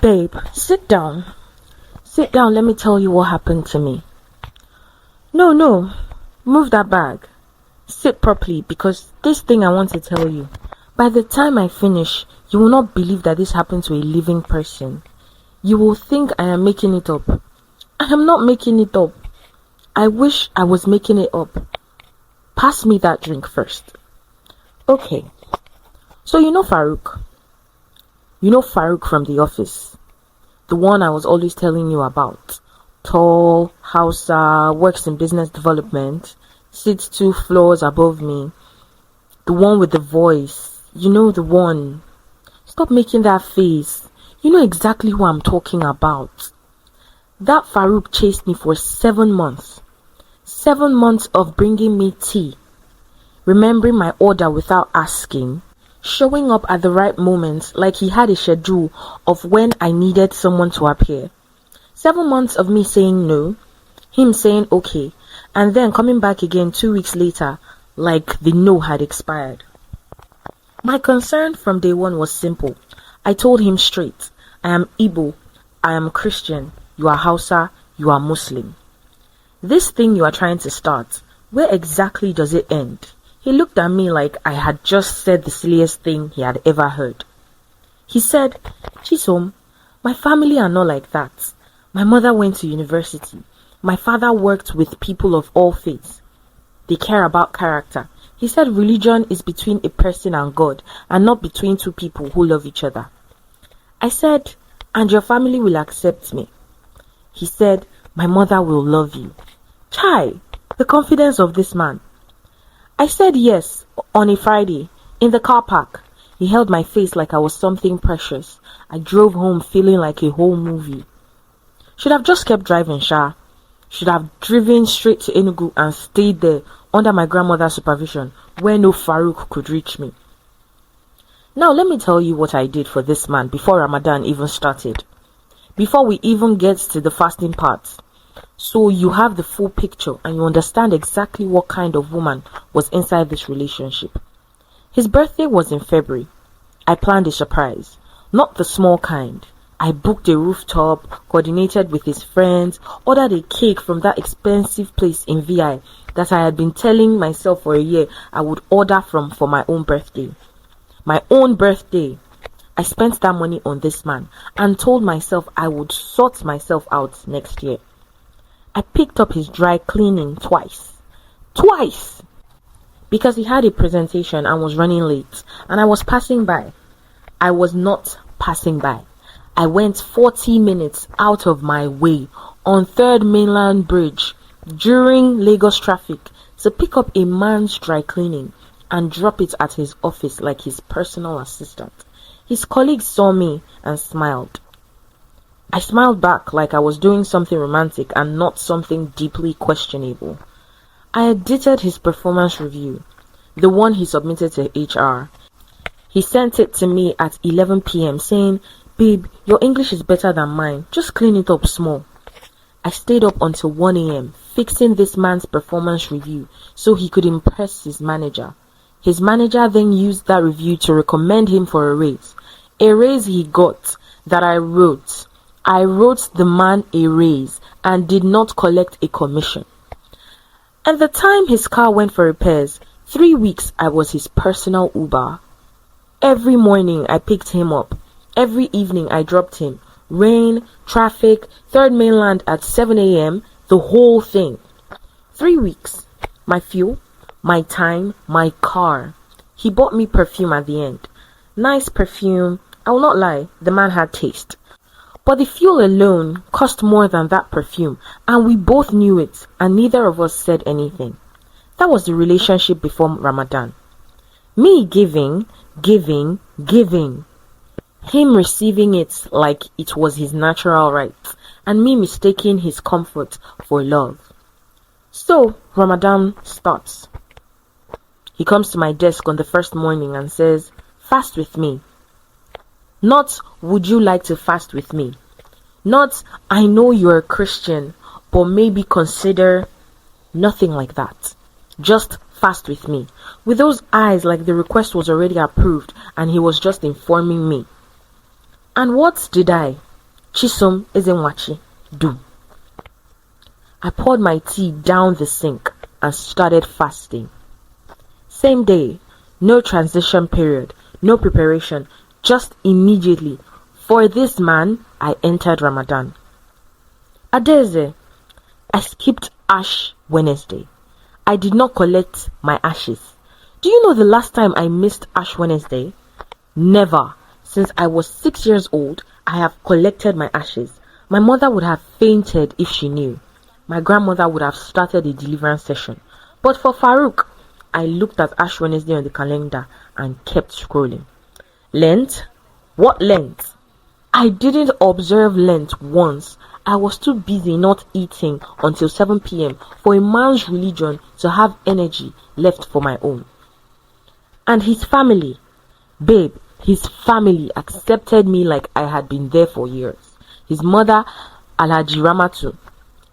Babe, sit down. Sit down, let me tell you what happened to me. No, move that bag. Sit properly, because this thing I want to tell you. By the time I finish, you will not believe that this happened to a living person. You will think I am making it up. I am not making it up. I wish I was making it up. Pass me that drink first. Okay. So you know Farouk? You know Farouk from the office? The one I was always telling you about. Tall, Hausa, works in business development, sits 2 floors above me. The one with the voice. You know the one. Stop making that face. You know exactly who I'm talking about. That Farouk chased me for 7 months. 7 months of bringing me tea, remembering my order without asking, showing up at the right moment like he had a schedule of when I needed someone to appear. 7 months of me saying no, him saying okay, and then coming back again 2 weeks later like the no had expired. My concern from day one was simple. I told him straight, I am Igbo, I am Christian, you are Hausa, you are Muslim. This thing you are trying to start, where exactly does it end? He looked at me like I had just said the silliest thing he had ever heard. He said, Chisom, my family are not like that. My mother went to university. My father worked with people of all faiths. They care about character. He said religion is between a person and God and not between 2 people who love each other. I said, and your family will accept me. He said, my mother will love you. Chai, the confidence of this man. I said yes on a Friday in the car park. He held my face like I was something precious. I drove home feeling like a whole movie. Should have just kept driving, Sha. Should have driven straight to Enugu and stayed there under my grandmother's supervision where no Farouk could reach me. Now let me tell you what I did for this man before Ramadan even started. Before we even get to the fasting part. So you have the full picture and you understand exactly what kind of woman was inside this relationship. His birthday was in February. I planned a surprise. Not the small kind. I booked a rooftop, coordinated with his friends, ordered a cake from that expensive place in VI that I had been telling myself for a year I would order from for my own birthday. My own birthday. I spent that money on this man and told myself I would sort myself out next year. I picked up his dry cleaning twice. Twice! Because he had a presentation and was running late and I was passing by. I was not passing by. I went 40 minutes out of my way on 3rd Mainland Bridge during Lagos traffic to pick up a man's dry cleaning and drop it at his office like his personal assistant. His colleagues saw me and smiled. I smiled back like I was doing something romantic and not something deeply questionable. I edited his performance review, the one he submitted to HR. He sent it to me at 11 p.m. saying, babe, your English is better than mine. Just clean it up small. I stayed up until 1 a.m. fixing this man's performance review so he could impress his manager. His manager then used that review to recommend him for a raise. A raise he got that I wrote. I wrote the man a raise and did not collect a commission. At the time his car went for repairs, 3 weeks I was his personal Uber. Every morning I picked him up. Every evening I dropped him. Rain, traffic, 3rd Mainland at 7 a.m., the whole thing. 3 weeks. My fuel, my time, my car. He bought me perfume at the end. Nice perfume. I will not lie, the man had taste. But the fuel alone cost more than that perfume, and we both knew it, and neither of us said anything. That was the relationship before Ramadan. Me giving. Him receiving it like it was his natural right, and me mistaking his comfort for love. So, Ramadan starts. He comes to my desk on the first morning and says, fast with me. Not, would you like to fast with me? Not, I know you're a Christian, but maybe consider. Nothing like that. Just fast with me. With those eyes like the request was already approved and he was just informing me. And what did I? Chisum Ezenwachi, do. I poured my tea down the sink and started fasting. Same day, no transition period, no preparation, just immediately. For this man, I entered Ramadan. Adeze, I skipped Ash Wednesday. I did not collect my ashes. Do you know the last time I missed Ash Wednesday? Never. Since I was 6 years old, I have collected my ashes. My mother would have fainted if she knew. My grandmother would have started a deliverance session. But for Farouk, I looked at Ash Wednesday on the calendar and kept scrolling. Lent? What Lent? I didn't observe Lent once. I was too busy not eating until 7 p.m. for a man's religion to have energy left for my own. And his family, babe, his family accepted me like I had been there for years. His mother, Alhaji Ramatu.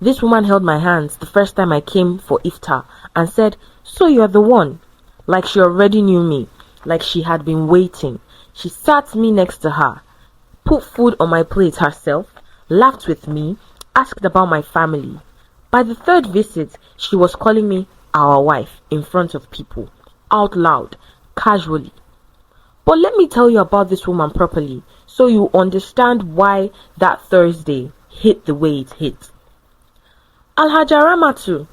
This woman held my hands the first time I came for iftar and said, "So you are the one," like she already knew me, like she had been waiting. She sat me next to her, put food on my plate herself, laughed with me, asked about my family. By the third visit, she was calling me our wife in front of people, out loud, casually. But let me tell you about this woman properly, so you understand why that Thursday hit the way it hit. Alhaja Ramatu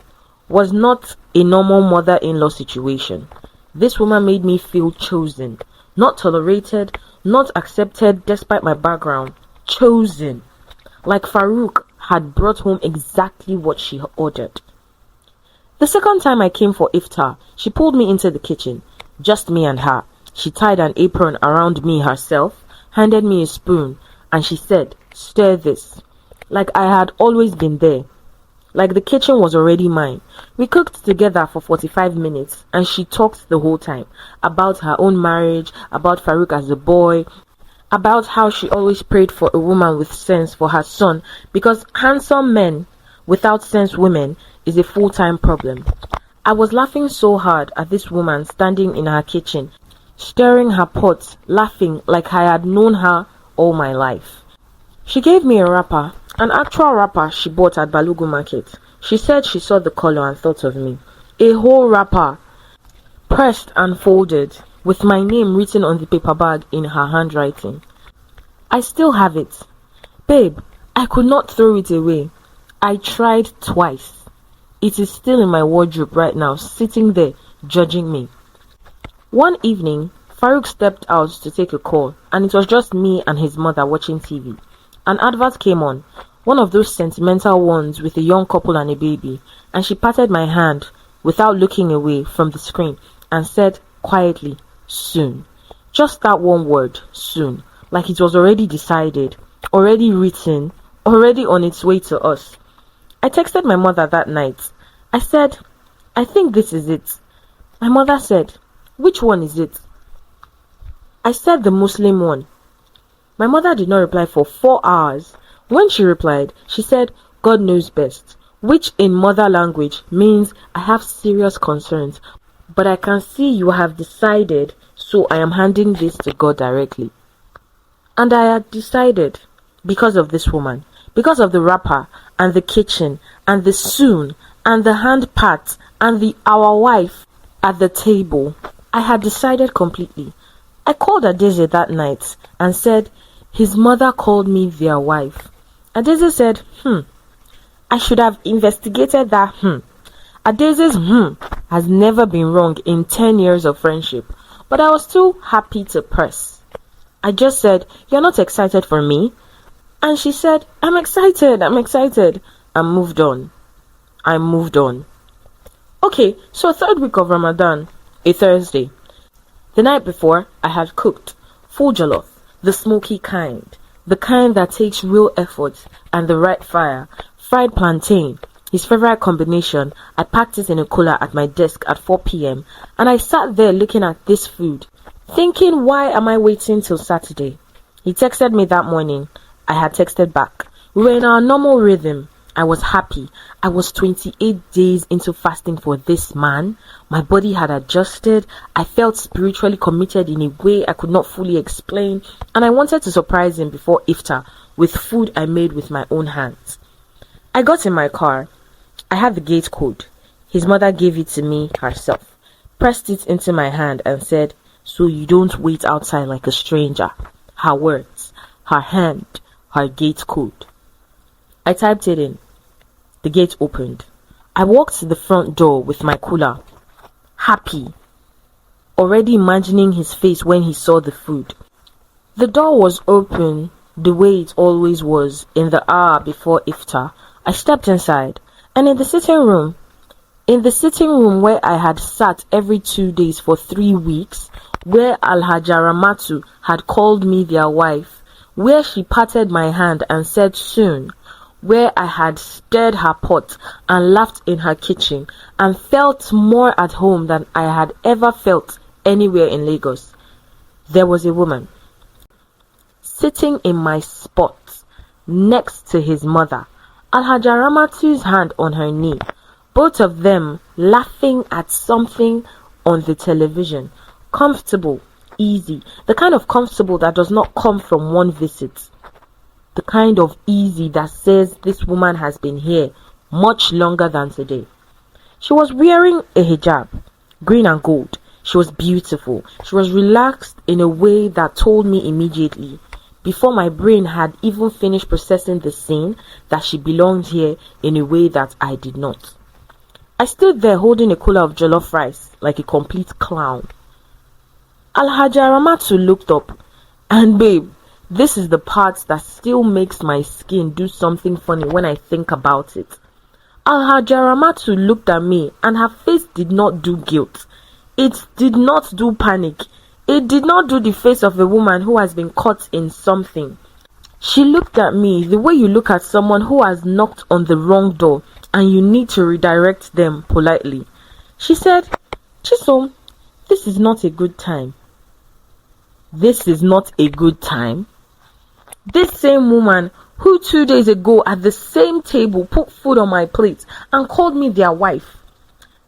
was not a normal mother-in-law situation. This woman made me feel chosen, not tolerated, not accepted despite my background. Chosen. Like Farouk had brought home exactly what she ordered. The second time I came for iftar, she pulled me into the kitchen, just me and her. She tied an apron around me herself, handed me a spoon, and she said, "Stir this." Like I had always been there. Like the kitchen was already mine. We cooked together for 45 minutes, and she talked the whole time about her own marriage, about Farouk as a boy, about how she always prayed for a woman with sense for her son, because handsome men without sense women is a full-time problem. I was laughing so hard at this woman standing in her kitchen, stirring her pot, laughing like I had known her all my life. She gave me a wrapper, an actual wrapper she bought at Balugu Market. She said she saw the color and thought of me. A whole wrapper, pressed and folded, with my name written on the paper bag in her handwriting. I still have it. Babe, I could not throw it away. I tried twice. It is still in my wardrobe right now, sitting there, judging me. One evening, Farouk stepped out to take a call, and it was just me and his mother watching TV. An advert came on, one of those sentimental ones with a young couple and a baby, and she patted my hand without looking away from the screen and said quietly, "Soon." Just that one word, soon, like it was already decided, already written, already on its way to us. I texted my mother that night. I said, "I think this is it." My mother said, "Which one is it?" I said the Muslim one. My mother did not reply for 4 hours. When she replied, she said, "God knows best," which in mother language means I have serious concerns, but I can see you have decided, so I am handing this to God directly. And I had decided because of this woman, because of the wrapper and the kitchen and the soon and the hand pat and the our wife at the table. I had decided completely. I called Adeze that night and said, his mother called me their wife. Adeze said, I should have investigated that Adeze's has never been wrong in 10 years of friendship, but I was too happy to press. I just said, "You're not excited for me?" And she said, I'm excited, and moved on. I moved on. Okay, so third week of Ramadan, a Thursday. The night before, I had cooked full jollof, the smoky kind, the kind that takes real effort and the right fire, fried plantain, his favorite combination. I packed it in a cooler at my desk at 4 p.m. and I sat there looking at this food, thinking, why am I waiting till Saturday? He texted me that morning. I had texted back. We were in our normal rhythm. I was happy. I was 28 days into fasting for this man. My body had adjusted. I felt spiritually committed in a way I could not fully explain, and I wanted to surprise him before iftar with food I made with my own hands. I got in my car. I had the gate code. His mother gave it to me herself, pressed it into my hand and said, "So you don't wait outside like a stranger." Her words, her hand, her gate code. I typed it in. The gate opened. I walked to the front door with my cooler, happy, already imagining his face when he saw the food. The door was open the way it always was in the hour before iftar. I stepped inside, and in the sitting room where I had sat every 2 days for 3 weeks, where Alhaja Ramatu had called me their wife, where she patted my hand and said soon, where I had stirred her pot and laughed in her kitchen and felt more at home than I had ever felt anywhere in Lagos, there was a woman sitting in my spot next to his mother, Alhaja Ramatu's hand on her knee, both of them laughing at something on the television. Comfortable, easy, the kind of comfortable that does not come from one visit. The kind of easy that says this woman has been here much longer than today. She was wearing a hijab, green and gold. She was beautiful. She was relaxed in a way that told me immediately, before my brain had even finished processing the scene, that she belonged here in a way that I did not. I stood there holding a cooler of jollof rice like a complete clown. Alhaja Ramatu looked up, and babe, this is the part that still makes my skin do something funny when I think about it. Alhaja Ramatu looked at me, and her face did not do guilt. It did not do panic. It did not do the face of a woman who has been caught in something. She looked at me the way you look at someone who has knocked on the wrong door and you need to redirect them politely. She said, "Chisom, this is not a good time." This is not a good time? This same woman who 2 days ago at the same table put food on my plate and called me their wife.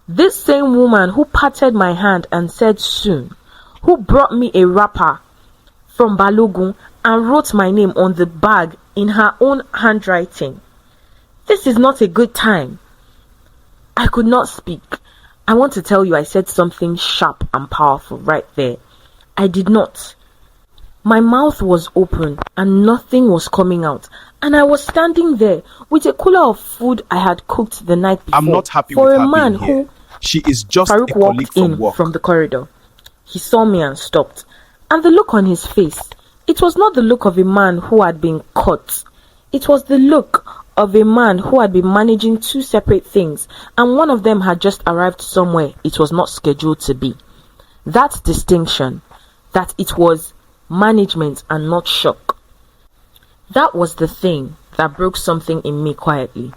This same woman who patted my hand and said soon, who brought me a wrapper from Balogun and wrote my name on the bag in her own handwriting. This is not a good time. I could not speak. I want to tell you I said something sharp and powerful right there. I did not. My mouth was open and nothing was coming out, and I was standing there with a cooler of food I had cooked the night before. I'm not happy for with a her man being here. She is just Farouk a colleague walked from in work. from the corridor. He saw me and stopped, and the look on his face, it was not the look of a man who had been caught. It was the look of a man who had been managing 2 separate things, and one of them had just arrived somewhere it was not scheduled to be. That distinction, that it was management and not shock, that was the thing that broke something in me quietly.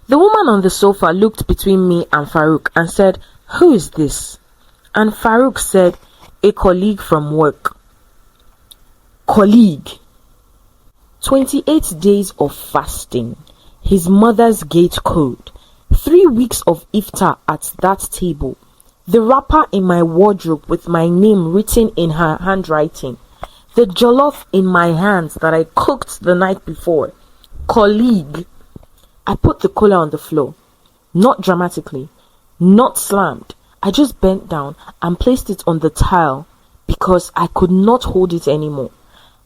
The woman on the sofa looked between me and Farouk and said, "Who is this?" And Farouk said, "A colleague from work." Colleague. 28 days of fasting, his mother's gate code, 3 weeks of iftar at that table, the wrapper in my wardrobe with my name written in her handwriting, the jollof in my hands that I cooked the night before. Colleague. I put the cooler on the floor, not dramatically, not slammed. I just bent down and placed it on the tile because I could not hold it anymore.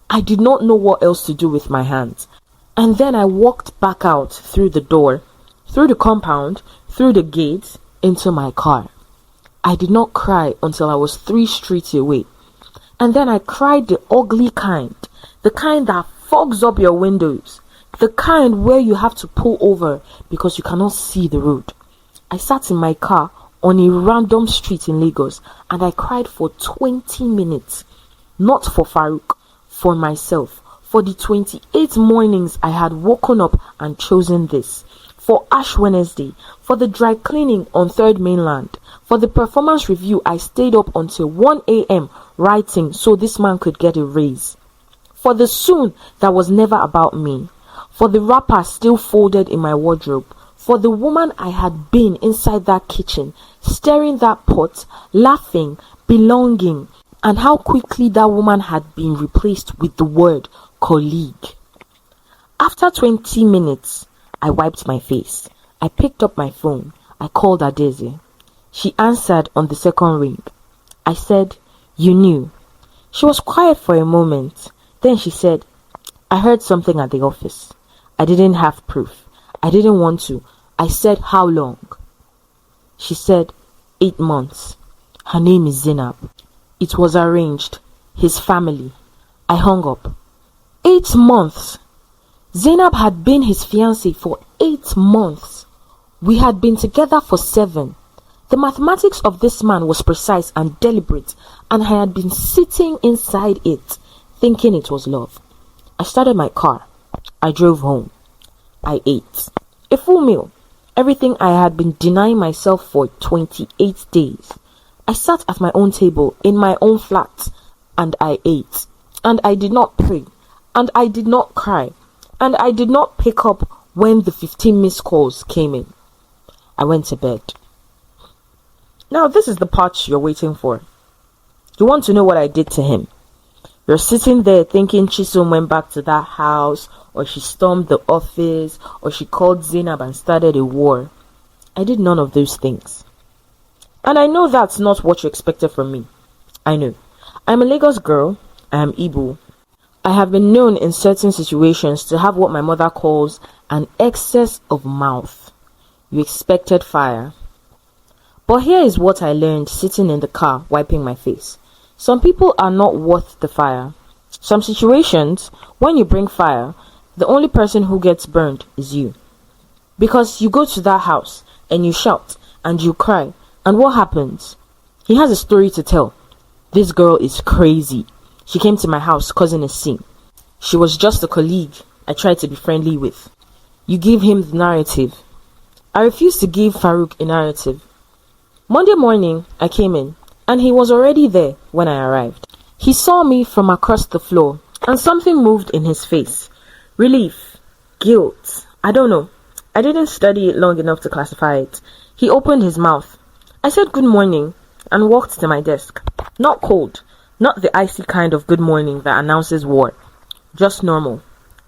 I did not know what else to do with my hands. And then I walked back out through the door, through the compound, through the gate, into my car. I did not cry until I was 3 streets away. And then I cried the ugly kind, the kind that fogs up your windows, the kind where you have to pull over because you cannot see the road. I sat in my car on a random street in Lagos and I cried for 20 minutes. Not for Farouk, for myself, for the 28 mornings I had woken up and chosen this, for Ash Wednesday, for the dry cleaning on 3rd Mainland, for the performance review I stayed up until 1 a.m. writing so this man could get a raise, for the soon that was never about me, for the wrapper still folded in my wardrobe, for the woman I had been inside that kitchen, stirring that pot, laughing, belonging, and how quickly that woman had been replaced with the word colleague. After 20 minutes, I wiped my face. I picked up my phone. I called Adeze. She answered on the second ring. I said, "You knew." She was quiet for a moment. Then she said, "I heard something at the office. I didn't have proof. I didn't want to." I said, "How long?" She said, 8 months. Her name is Zainab. It was arranged. His family. I hung up. 8 months. Zainab had been his fiancée for 8 months. We had been together for 7. The mathematics of this man was precise and deliberate, and I had been sitting inside it, thinking it was love. I started my car. I drove home. I ate. A full meal. Everything I had been denying myself for 28 days. I sat at my own table in my own flat, and I ate. And I did not pray. And I did not cry. And I did not pick up when the 15 missed calls came in. I went to bed. Now this is the part you're waiting for. You want to know what I did to him. You're sitting there thinking Chisom went back to that house, or she stormed the office, or she called Zainab and started a war. I did none of those things. And I know that's not what you expected from me. I know. I'm a Lagos girl. I am Igbo. I have been known in certain situations to have what my mother calls an excess of mouth. You expected fire. But here is what I learned sitting in the car wiping my face. Some people are not worth the fire. Some situations, when you bring fire, the only person who gets burned is you. Because you go to that house and you shout and you cry, and what happens? He has a story to tell. This girl is crazy. She came to my house causing a scene. She was just a colleague I tried to be friendly with. You give him the narrative. I refused to give Farouk a narrative. Monday morning, I came in, and he was already there when I arrived. He saw me from across the floor, and something moved in his face. Relief, guilt, I don't know. I didn't study it long enough to classify it. He opened his mouth. I said good morning, and walked to my desk. Not cold. Not the icy kind of good morning that announces war. Just normal.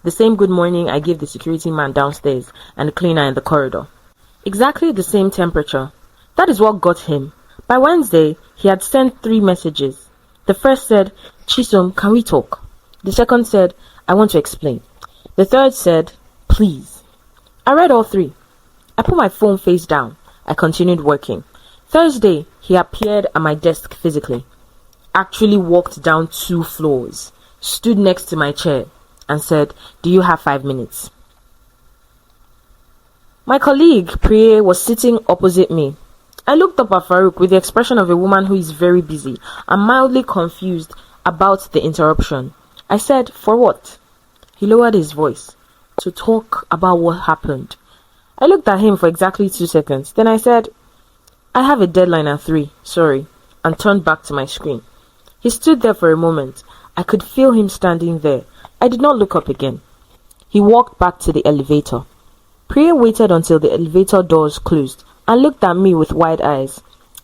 The same good morning I gave the security man downstairs and the cleaner in the corridor. Exactly the same temperature. That is what got him. By Wednesday, he had sent 3 messages. The first said, "Chisom, can we talk?" The second said, "I want to explain." The third said, "Please." I read all 3. I put my phone face down. I continued working. Thursday, he appeared at my desk physically. Actually walked down 2 floors, stood next to my chair, and said, "Do you have 5 minutes?" My colleague, Priye, was sitting opposite me. I looked up at Farouk with the expression of a woman who is very busy and mildly confused about the interruption. I said, "For what?" He lowered his voice. "To talk about what happened." I looked at him for exactly 2 seconds. Then I said, "I have a deadline at 3, sorry," and turned back to my screen. He stood there for a moment. I could feel him standing there. I did not look up again. He walked back to the elevator. Priya waited until the elevator doors closed and looked at me with wide eyes.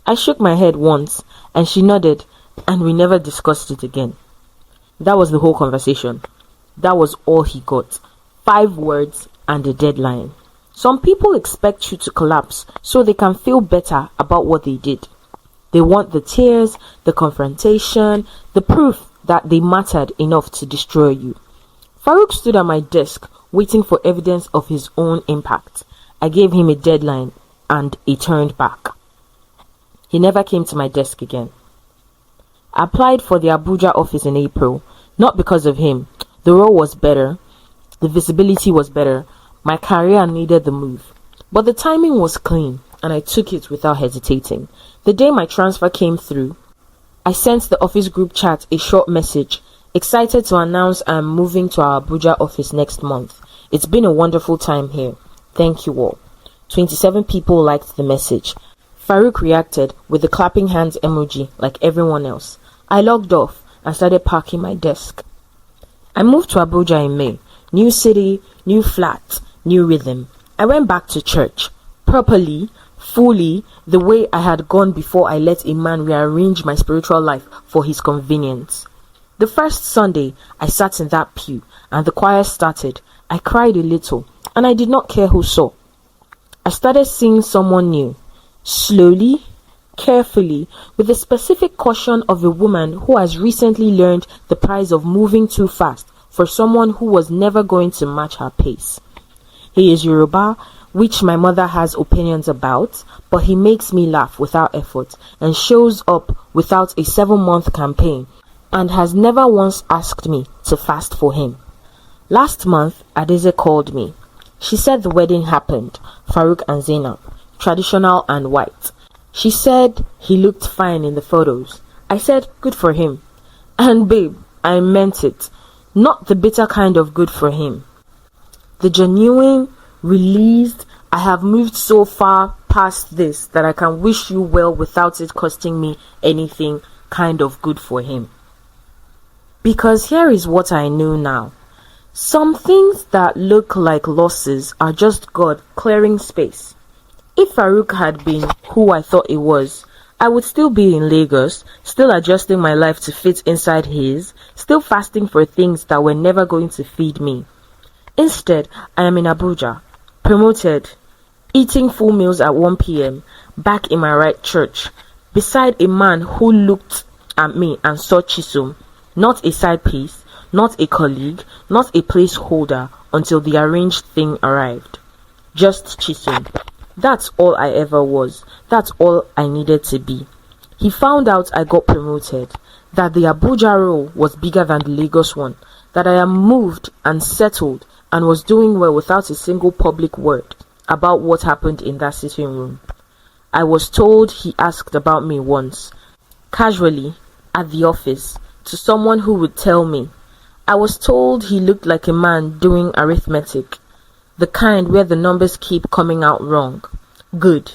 I shook my head once, and she nodded, and we never discussed it again. That was the whole conversation. That was all he got. 5 words and a deadline. Some people expect you to collapse so they can feel better about what they did. They want the tears, the confrontation, the proof that they mattered enough to destroy you. Farouk stood at my desk, waiting for evidence of his own impact. I gave him a deadline, and he turned back. He never came to my desk again. I applied for the Abuja office in April, not because of him. The role was better, the visibility was better, my career needed the move. But the timing was clean, and I took it without hesitating. The day my transfer came through, I sent the office group chat a short message, excited to announce I am moving to our Abuja office next month. It's been a wonderful time here. Thank you all. 27 people liked the message. Farouk reacted with the clapping hands emoji like everyone else. I logged off and started packing my desk. I moved to Abuja in May. New city, new flat, new rhythm. I went back to church. Properly, fully, the way I had gone before I let a man rearrange my spiritual life for his convenience. The first Sunday, I sat in that pew and the choir started. I cried a little, and I did not care who saw. I started seeing someone new, slowly, carefully, with the specific caution of a woman who has recently learned the price of moving too fast for someone who was never going to match her pace. He is Yoruba, which my mother has opinions about, but he makes me laugh without effort and shows up without a 7-month campaign, and has never once asked me to fast for him. Last month, Adeze called me. She said the wedding happened, Farouk and Zainab, traditional and white. She said he looked fine in the photos. I said, good for him. And babe, I meant it. Not the bitter kind of good for him. The genuine, released, I have moved so far past this that I can wish you well without it costing me anything kind of good for him. Because here is what I know now. Some things that look like losses are just God clearing space. If Farouk had been who I thought he was, I would still be in Lagos, still adjusting my life to fit inside his, still fasting for things that were never going to feed me. Instead, I am in Abuja, promoted, eating full meals at 1 p.m, back in my right church, beside a man who looked at me and saw Chisum, not a side piece, not a colleague, not a placeholder until the arranged thing arrived. Just Chisum. That's all I ever was. That's all I needed to be. He found out I got promoted, that the Abuja role was bigger than the Lagos one, that I am moved and settled and was doing well without a single public word about what happened in that sitting room. I was told he asked about me once, casually, at the office, to someone who would tell me. I was told he looked like a man doing arithmetic, the kind where the numbers keep coming out wrong. Good.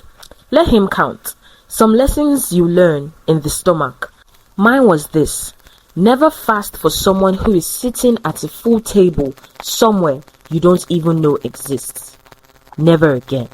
Let him count. Some lessons you learn in the stomach. Mine was this. Never fast for someone who is sitting at a full table somewhere you don't even know exists. Never again.